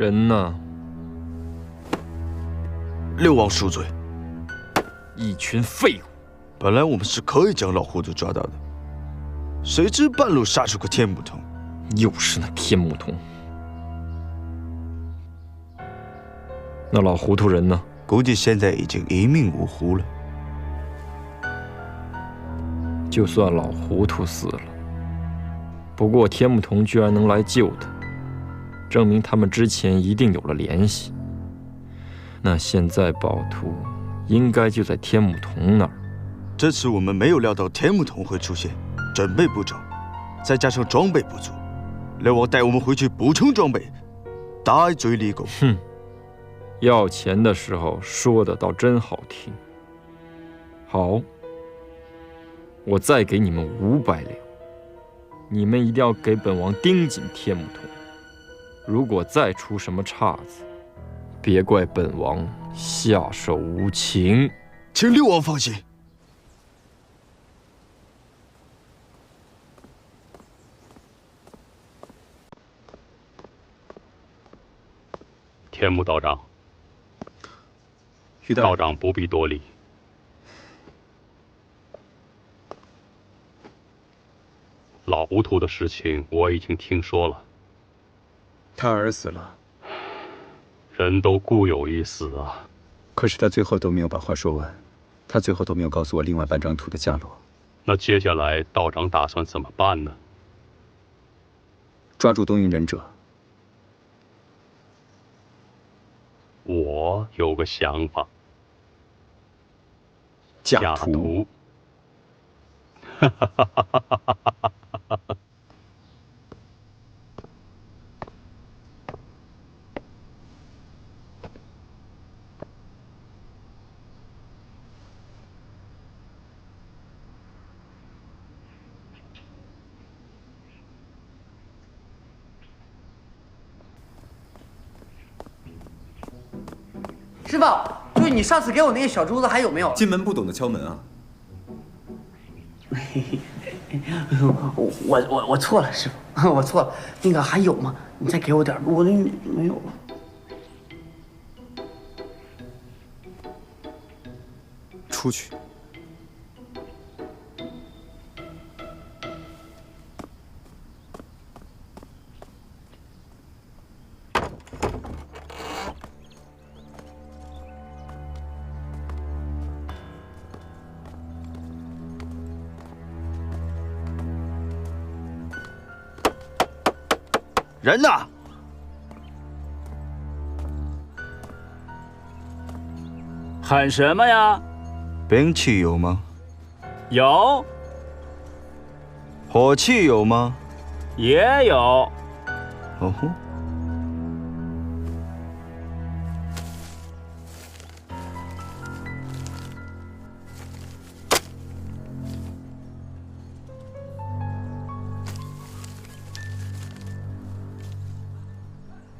人呢？六王恕罪，一群废物！本来我们是可以将老糊涂抓到的，谁知半路杀出个天目通。又是那天目通。那老糊涂人呢？估计现在已经一命呜呼了。就算老糊涂死了，不过天目童居然能来救他，证明他们之前一定有了联系。那现在宝图应该就在天目童那儿。这次我们没有料到天目童会出现，准备不周，再加上装备不足，六王带我们回去补充装备，大罪立功。哼，要钱的时候说的倒真好听。好，我再给你们500两，你们一定要给本王盯紧天目童。如果再出什么岔子，别怪本王下手无情。请六王放心。天目道长，道长不必多礼。老糊涂的事情我已经听说了。他儿死了，人都固有一死啊。可是他最后都没有把话说完，他最后都没有告诉我另外半张图的下落。那接下来道长打算怎么办呢？抓住东瀛忍者。我有个想法。假图。哈哈哈哈哈哈！师傅，就是你上次给我那个小珠子还有没有？进门不懂得敲门啊！我错了，师傅，我错了。那个还有吗？你再给我点，我那没有了。出去。人呢？喊什么呀？兵器有吗？有。火器有吗？也有。哦吼。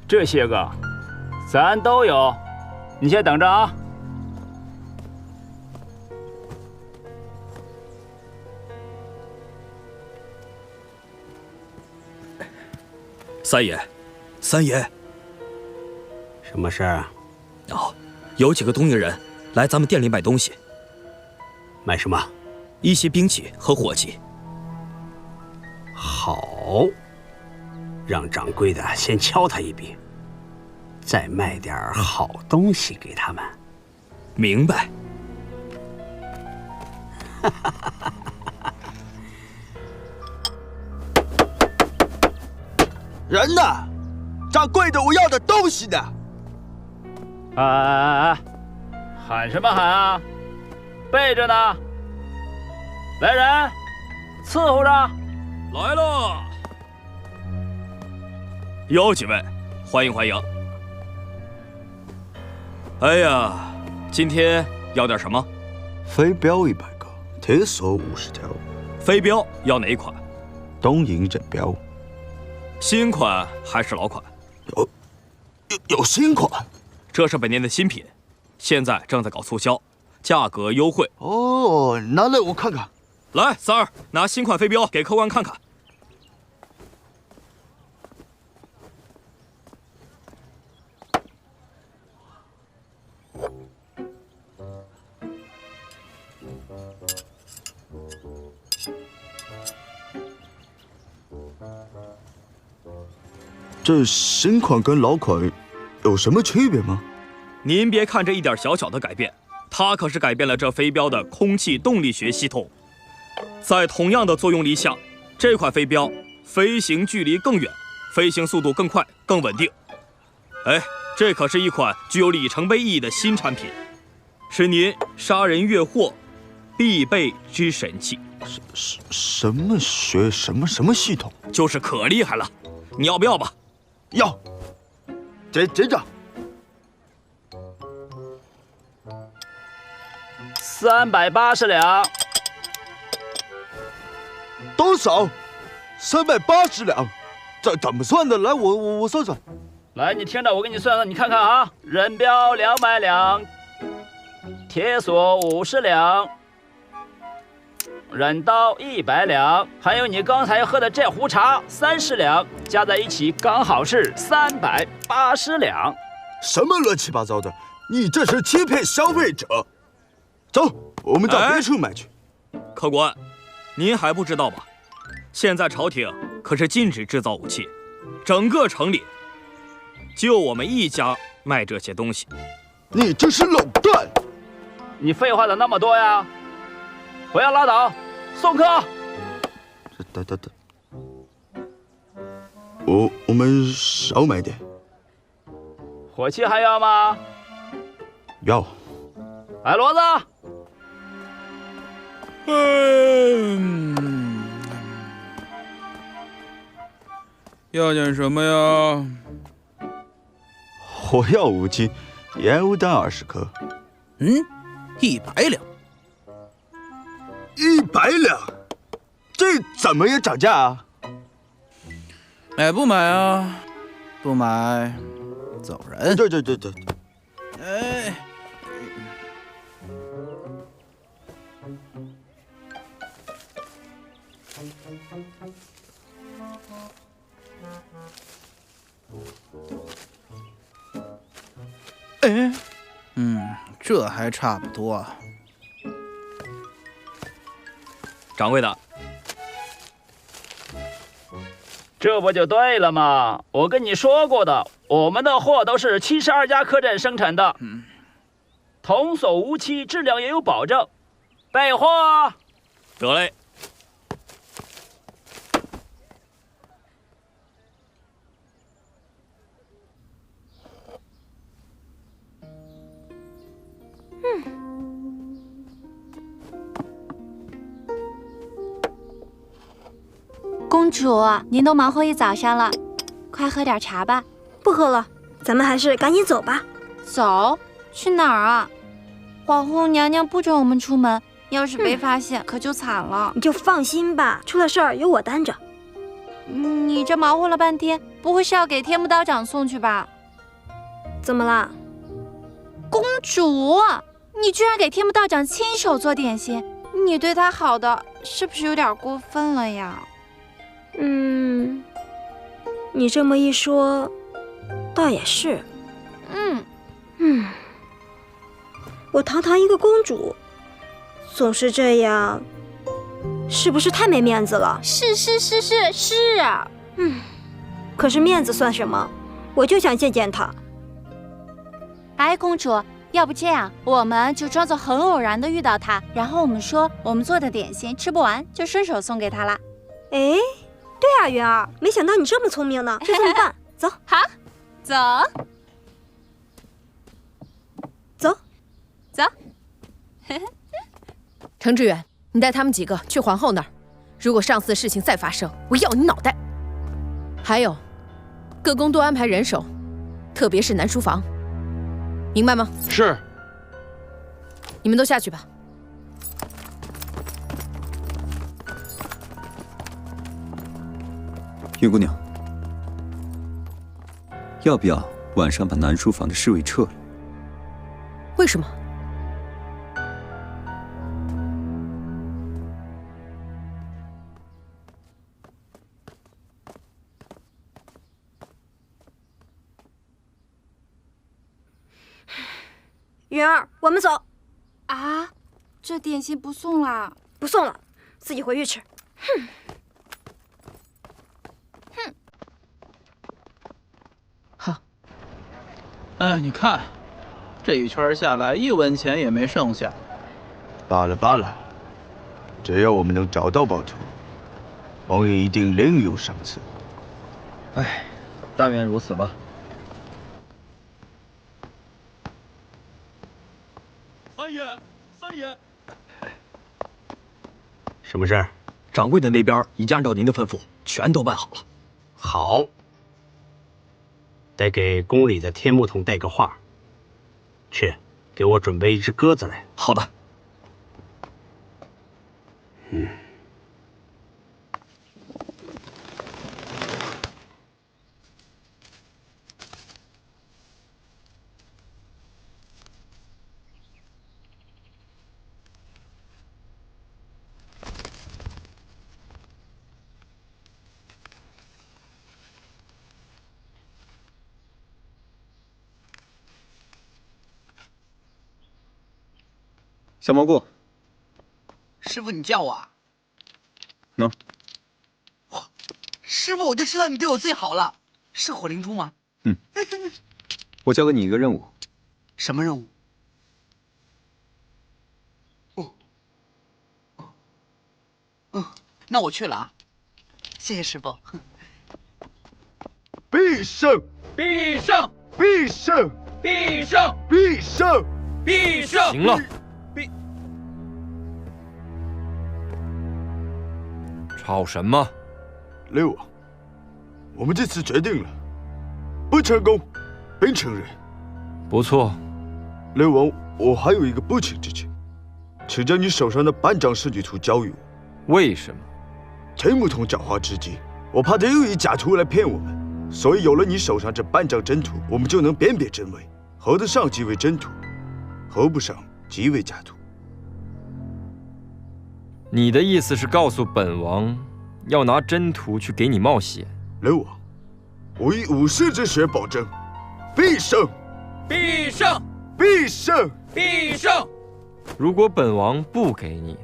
这些个，咱都有，你先等着啊。三爷，三爷，什么事儿啊？哦，有几个东瀛人来咱们店里买东西。买什么？一些兵器和火器。好，让掌柜的先敲他一笔，再卖点好东西给他们。明白。人呢？掌柜的，我要的东西呢？喊什么喊啊？备着呢。来人，伺候着。来了。有几位，欢迎欢迎。哎呀，今天要点什么？飞镖100个，铁索50条。飞镖要哪一款？东瀛忍镖。新款还是老款？有新款，这是本店的新品，现在正在搞促销，价格优惠。哦，拿来我看看。来，三儿，拿新款飞镖给客官看看。这新款跟老款有什么区别吗？您别看这一点小小的改变，它可是改变了这飞镖的空气动力学系统。在同样的作用力下，这款飞镖飞行距离更远，飞行速度更快、更稳定。哎，这可是一款具有里程碑意义的新产品，是您杀人越货必备之神器。什么学什么系统？就是可厉害了，你要不要吧？要。结账。380两。多少？380两。这怎么算的？来，我算算。来，你听着，我给你算算，你看看啊，人镖200两，铁锁50两，人刀100两，还有你刚才喝的这壶茶30两，加在一起刚好是380两。什么乱七八糟的？你这是欺骗消费者！走，我们到别处买去。客官，您还不知道吧？现在朝廷可是禁止制造武器，整个城里就我们一家卖这些东西。你这是垄断！你废话咋那么多呀？不要拉倒，送客。等，我们少买点。火气还要吗？要。来骡子。要点什么呀？我要5斤烟雾弹20颗。100两。100两，这怎么也涨价啊？买不买啊？不买，走人。对。哎。这还差不多。掌柜的，这不就对了吗？我跟你说过的，我们的货都是72家客栈生产的，童叟无欺，质量也有保证。备货。得嘞。公主，您都忙活一早上了，快喝点茶吧。不喝了，咱们还是赶紧走吧。走？去哪儿啊？皇后娘娘不准我们出门，要是被发现，可就惨了。你就放心吧，出了事儿有我担着。你这忙活了半天，不会是要给天目道长送去吧？怎么啦？公主，你居然给天目道长亲手做点心，你对他好的是不是有点过分了呀？你这么一说，倒也是。我堂堂一个公主，总是这样，是不是太没面子了？是啊。可是面子算什么？我就想见见他。哎，公主，要不这样，我们就装作很偶然的遇到他，然后我们说我们做的点心吃不完，就顺手送给他啦。哎，对啊，云儿，没想到你这么聪明呢，就这么办。走，好，走。程志远，你带他们几个去皇后那儿，如果上次的事情再发生，我要你脑袋。还有，各宫多安排人手，特别是南书房，明白吗？是。你们都下去吧。云姑娘，要不要晚上把南书房的侍卫撤了？为什么？云儿，我们走。啊，这点心不送啦，不送了，自己回去吃。哼。好。哎，你看，这一圈下来1文钱也没剩下。罢了罢了，只要我们能找到暴徒，王爷一定另有赏赐。哎，但愿如此吧。三爷，三爷，什么事儿？掌柜的那边已经按照您的吩咐全都办好了。好，得给宫里的天木桶带个话，去给我准备一只鸽子来。好的。小蘑菇，师傅，你叫我啊？喏。师傅，我就知道你对我最好了。是火灵珠吗？嗯。我交给你一个任务。什么任务？那我去了啊。谢谢师傅。必胜！必胜！必胜！必胜！必胜！必胜！行了。吵什么？六王，我们这次决定了，不成功，并承认。不错。六王，我还有一个不情之请，请将你手上的半张仕女图交予我。为什么？天木桶狡猾之极，我怕他又以假图来骗我们，所以有了你手上这半张真图，我们就能辨别真伪，合得上即为真图，合不上即为假图。你的意思是告诉本王，要拿真图去给你冒险？六王，我以武士之血保证，必胜！必胜！必胜！必胜！如果本王不给你呢？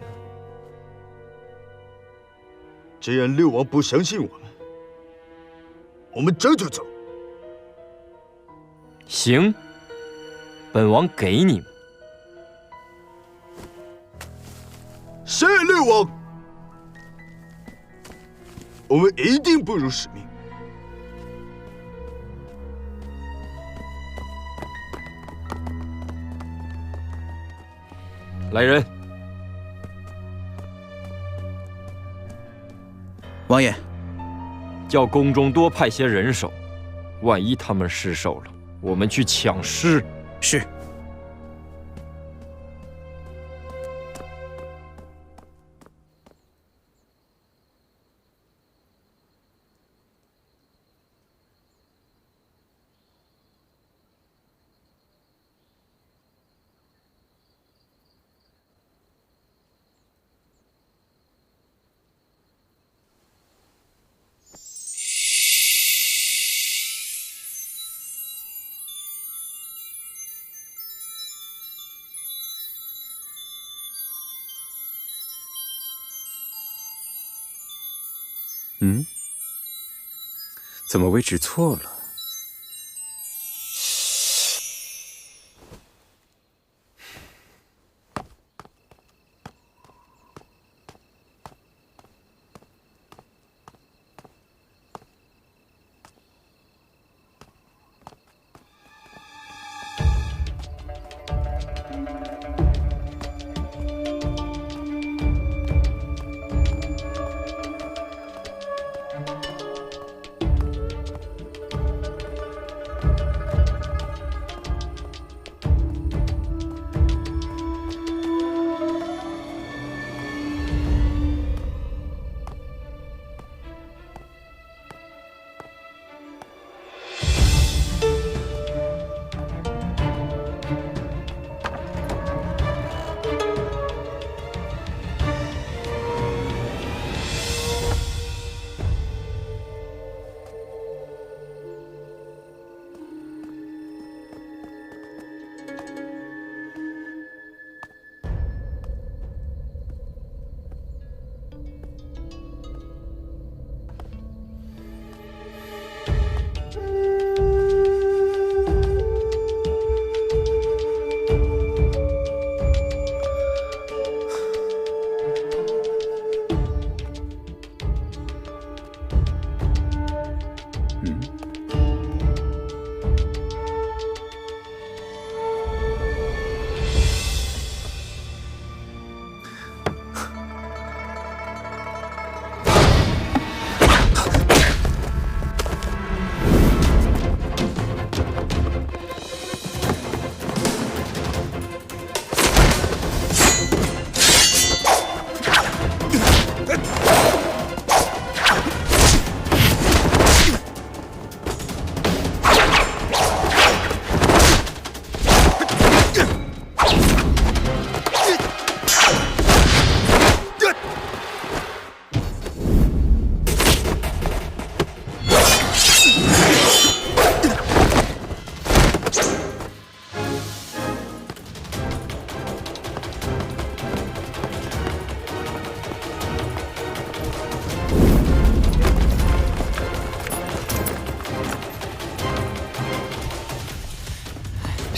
既然六王不相信我们，我们这就走。行，本王给你们。谢六王，我们一定不辱使命。来人！王爷，叫宫中多派些人手，万一他们失手了，我们去抢尸。是。嗯？怎么位置错了？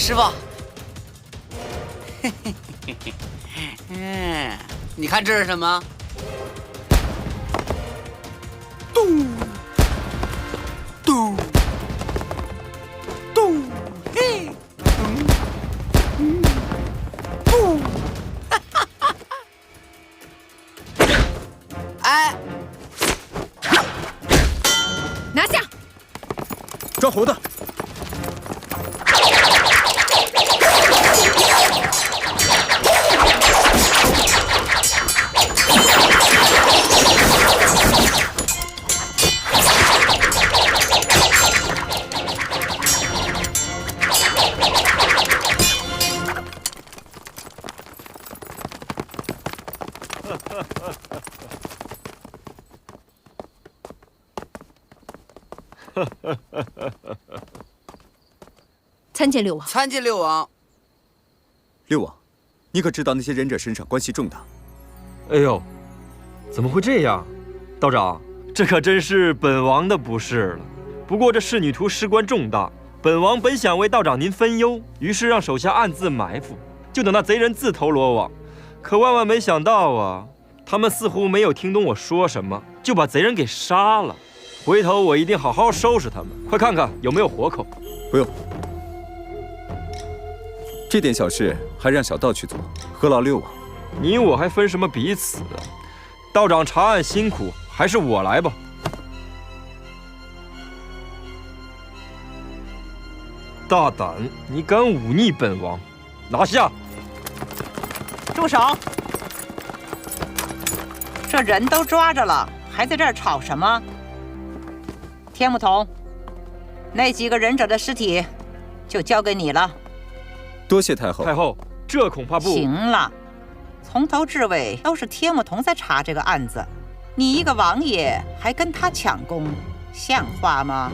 师傅。你看这是什么？咚咚咚，嘿，咚，哎，拿下！抓猴子！参见六王。参见六王。六王，你可知道那些忍者身上关系重大？哎呦，怎么会这样？道长，这可真是本王的不是了。不过这侍女图事关重大，本王本想为道长您分忧，于是让手下暗自埋伏，就等那贼人自投罗网。可万万没想到啊，他们似乎没有听懂我说什么，就把贼人给杀了。回头我一定好好收拾他们，快看看有没有活口。不用，这点小事还让小道去做，何劳六王？你我还分什么彼此啊？道长查案辛苦，还是我来吧。大胆，你敢忤逆本王，拿下！住手！这人都抓着了，还在这儿吵什么？天木童，那几个忍者的尸体就交给你了。多谢太后。太后，这恐怕不行了，从头至尾都是天木童在查这个案子，你一个王爷还跟他抢功，像话吗？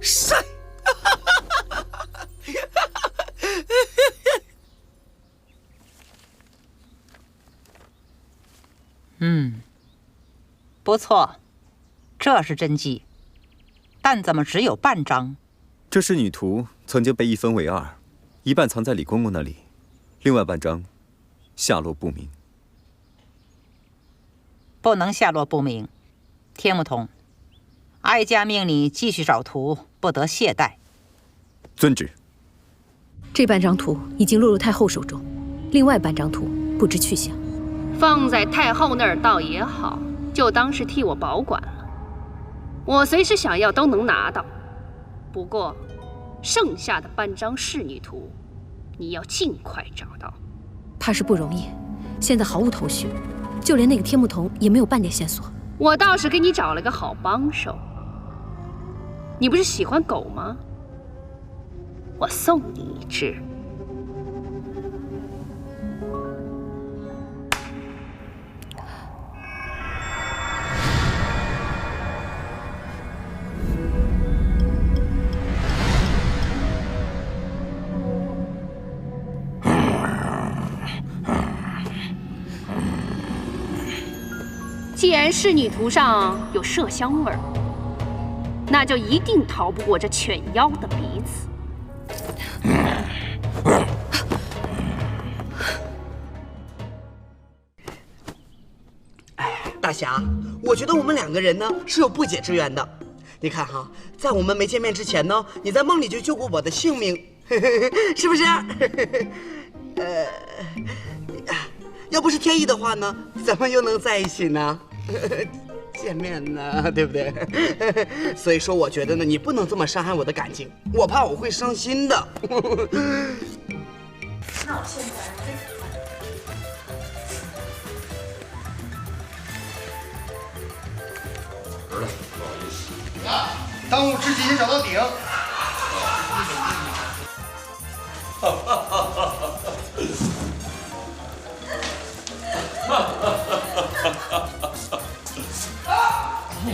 谁？不错，这是真迹，但怎么只有半张？这侍女图曾经被一分为二，一半藏在李公公那里，另外半张下落不明。不能下落不明。天木童，哀家命你继续找图，不得懈怠。遵旨。这半张图已经落入太后手中，另外半张图不知去向。放在太后那儿倒也好，就当是替我保管了。我随时想要都能拿到。不过，剩下的半张侍女图，你要尽快找到。怕是不容易，现在毫无头绪，就连那个天木童也没有半点线索。我倒是给你找了个好帮手。你不是喜欢狗吗？我送你一只。既然侍女图上有麝香味儿，那就一定逃不过这犬妖的鼻子。大侠，我觉得我们两个人呢是有不解之缘的。你看哈，在我们没见面之前呢，你在梦里就救过我的性命，是不是？要不是天意的话呢，咱们又能在一起呢？见面呢，对不对？所以说，我觉得呢，你不能这么伤害我的感情，我怕我会伤心的。那我现在当务之急先找到顶。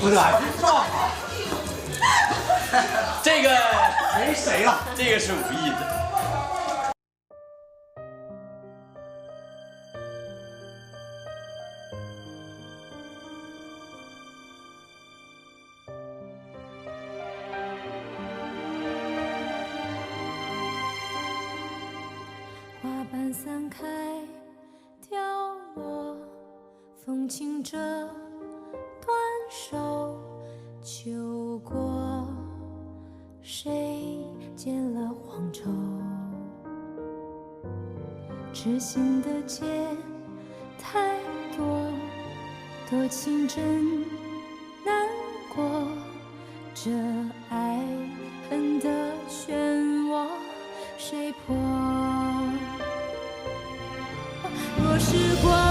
不对，撞了。这个没谁了，这个是无意的。花瓣散开，掉落，风轻着断手，秋过，谁剪了黄绸？痴心的结太多，多情真难过，这爱恨的漩涡谁破？若时光